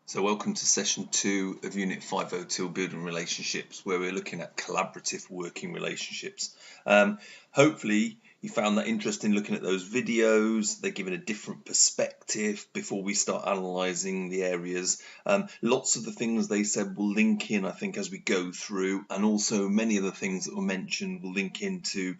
So welcome to session 2 of Unit 502, Building Relationships, where we're looking at collaborative working relationships. Hopefully you found that interesting looking at those videos. They're giving a different perspective before we start analysing the areas. Lots of the things they said will link in, I think, as we go through, and also many of the things that were mentioned will link into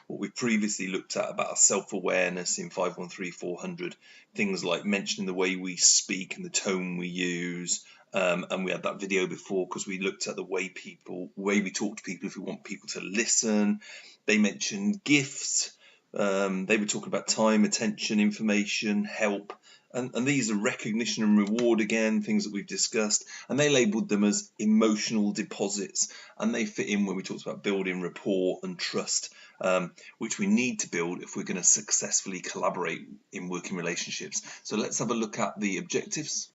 what we previously looked at about self-awareness in 513-400, things like mentioning the way we speak and the tone we use. And we had that video before because we looked at the way we talk to people if we want people to listen. They mentioned gifts. They were talking about time, attention, information, help. And these are recognition and reward, again, things that we've discussed, and they labelled them as emotional deposits, and they fit in when we talked about building rapport and trust, which we need to build if we're going to successfully collaborate in working relationships. So let's have a look at the objectives.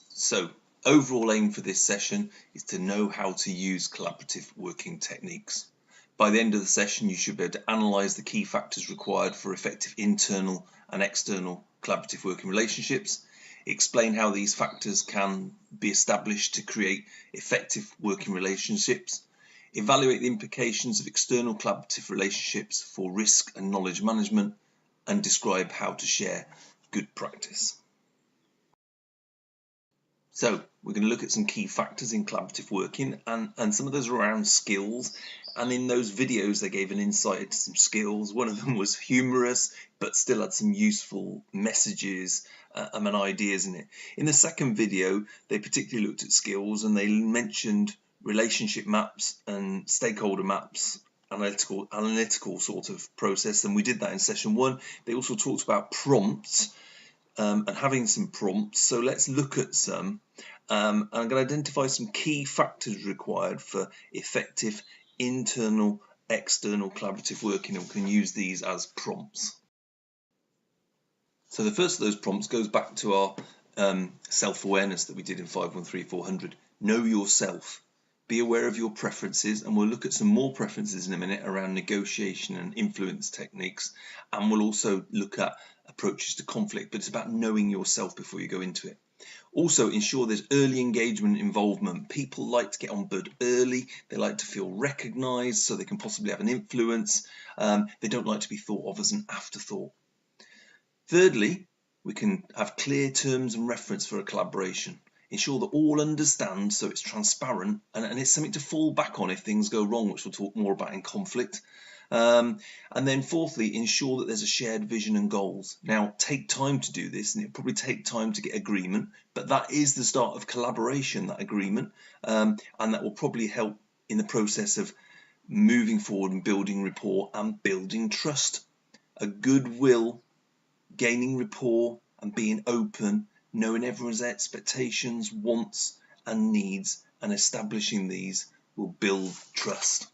So overall aim for this session is to know how to use collaborative working techniques. By the end of the session, you should be able to analyse the key factors required for effective internal and external collaborative working relationships, explain how these factors can be established to create effective working relationships, evaluate the implications of external collaborative relationships for risk and knowledge management, and describe how to share good practice. So we're going to look at some key factors in collaborative working, and some of those are around skills. And in those videos, they gave an insight into some skills. One of them was humorous, but still had some useful messages and ideas in it. In the second video, they particularly looked at skills, and they mentioned relationship maps and stakeholder maps, analytical sort of process. And we did that in session 1. They also talked about prompts. And having some prompts. So let's look at some. I'm going to identify some key factors required for effective internal, external collaborative working, and we can use these as prompts. So the first of those prompts goes back to our self-awareness that we did in 513-400. Know yourself. Be aware of your preferences, and we'll look at some more preferences in a minute around negotiation and influence techniques, and we'll also look at approaches to conflict, but it's about knowing yourself before you go into it. Also, ensure there's early engagement and involvement. People like to get on board early. They like to feel recognised so they can possibly have an influence. They don't like to be thought of as an afterthought. Thirdly, we can have clear terms and reference for a collaboration. Ensure that all understand so it's transparent and it's something to fall back on if things go wrong, which we'll talk more about in conflict. And then fourthly, ensure that there's a shared vision and goals. Now, take time to do this, and it'll probably take time to get agreement, but that is the start of collaboration, that agreement, and that will probably help in the process of moving forward and building rapport and building trust. A goodwill, gaining rapport and being open, knowing everyone's expectations, wants and needs, and establishing these will build trust.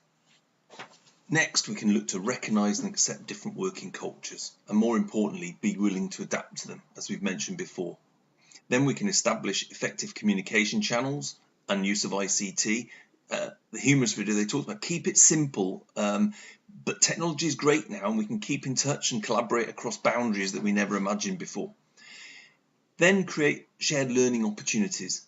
Next, we can look to recognise and accept different working cultures, and more importantly, be willing to adapt to them, as we've mentioned before. Then we can establish effective communication channels and use of ICT. The humorous video, they talked about keep it simple, but technology is great now, and we can keep in touch and collaborate across boundaries that we never imagined before. Then create shared learning opportunities.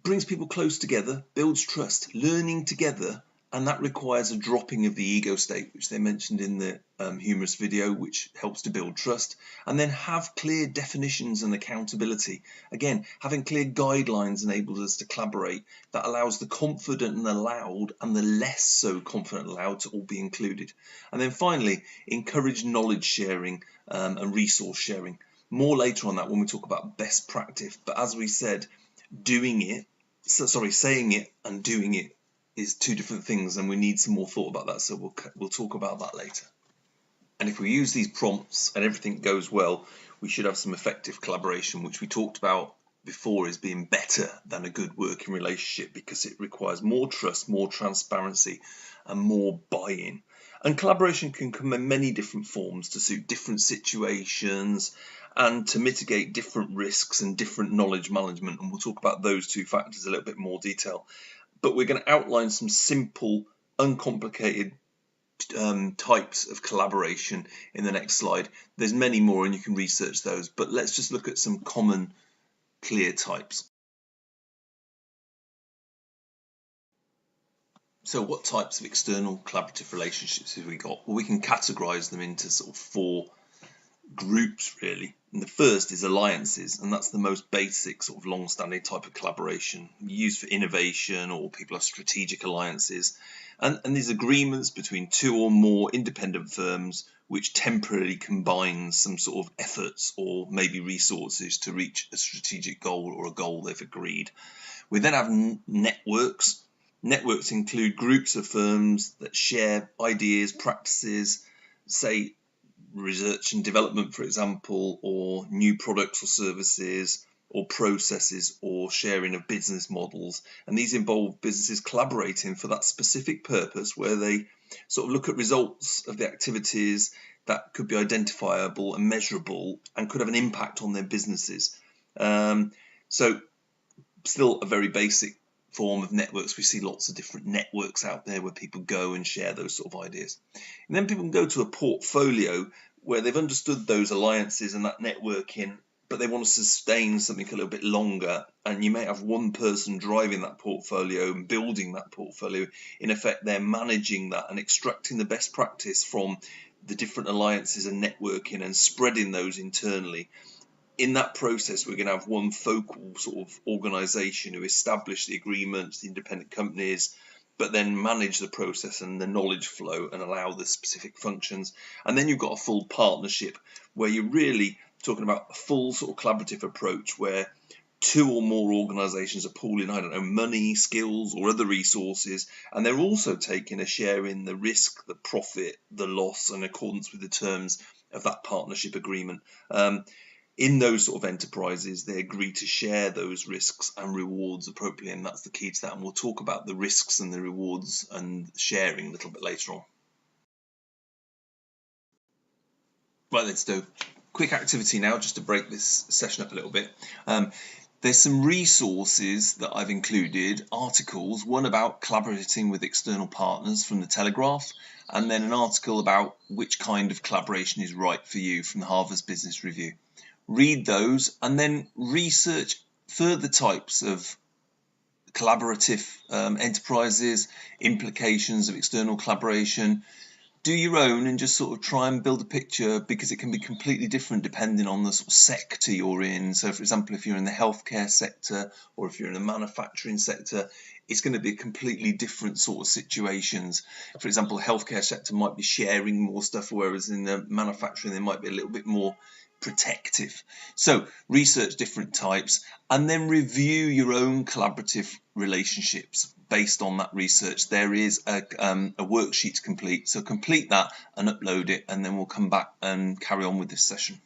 Brings people close together, builds trust, learning together, and that requires a dropping of the ego state, which they mentioned in the humorous video, which helps to build trust. And then have clear definitions and accountability. Again, having clear guidelines enables us to collaborate. That allows the confident and the loud and the less so confident and loud to all be included. And then finally, encourage knowledge sharing and resource sharing. More later on that when we talk about best practice. But as we said, saying it and doing it is two different things, and we need some more thought about that, so we'll talk about that later. And if we use these prompts and everything goes well, we should have some effective collaboration, which we talked about before as being better than a good working relationship because it requires more trust, more transparency and more buy-in. And collaboration can come in many different forms to suit different situations and to mitigate different risks and different knowledge management, and we'll talk about those two factors a little bit more detail. But we're going to outline some simple, uncomplicated types of collaboration in the next slide. There's many more and you can research those, but let's just look at some common clear types. So what types of external collaborative relationships have we got? Well, we can categorize them into sort of 4 groups really. And the first is alliances, and that's the most basic sort of long-standing type of collaboration used for innovation, or people have strategic alliances. And these agreements between 2 or more independent firms which temporarily combine some sort of efforts or maybe resources to reach a strategic goal or a goal they've agreed. We then have networks. Networks include groups of firms that share ideas, practices, say research and development, for example, or new products or services, or processes, or sharing of business models. And these involve businesses collaborating for that specific purpose, where they sort of look at results of the activities that could be identifiable and measurable and could have an impact on their businesses. So still a very basic form of networks. We see lots of different networks out there where people go and share those sort of ideas. And then people can go to a portfolio where they've understood those alliances and that networking, but they want to sustain something a little bit longer. And you may have one person driving that portfolio and building that portfolio. In effect, they're managing that and extracting the best practice from the different alliances and networking and spreading those internally. In that process, we're going to have one focal sort of organization who establish the agreements, the independent companies, but then manage the process and the knowledge flow and allow the specific functions. And then you've got a full partnership where you're really talking about a full sort of collaborative approach where 2 or more organizations are pooling, I don't know, money, skills, or other resources, and they're also taking a share in the risk, the profit, the loss, in accordance with the terms of that partnership agreement. In those sort of enterprises, they agree to share those risks and rewards appropriately, and that's the key to that. And we'll talk about the risks and the rewards and sharing a little bit later on. Right, let's do a quick activity now just to break this session up a little bit. There's some resources that I've included, articles, one about collaborating with external partners from the Telegraph, and then an article about which kind of collaboration is right for you from the Harvard Business Review. Read those and then research further types of collaborative enterprises, implications of external collaboration. Do your own and just sort of try and build a picture, because it can be completely different depending on the sort of sector you're in. So for example, if you're in the healthcare sector or if you're in the manufacturing sector, it's going to be completely different sort of situations. For example, the healthcare sector might be sharing more stuff, whereas in the manufacturing they might be a little bit more protective. So research different types and then review your own collaborative relationships based on that research. There is a worksheet to complete, so complete that and upload it, and then we'll come back and carry on with this session.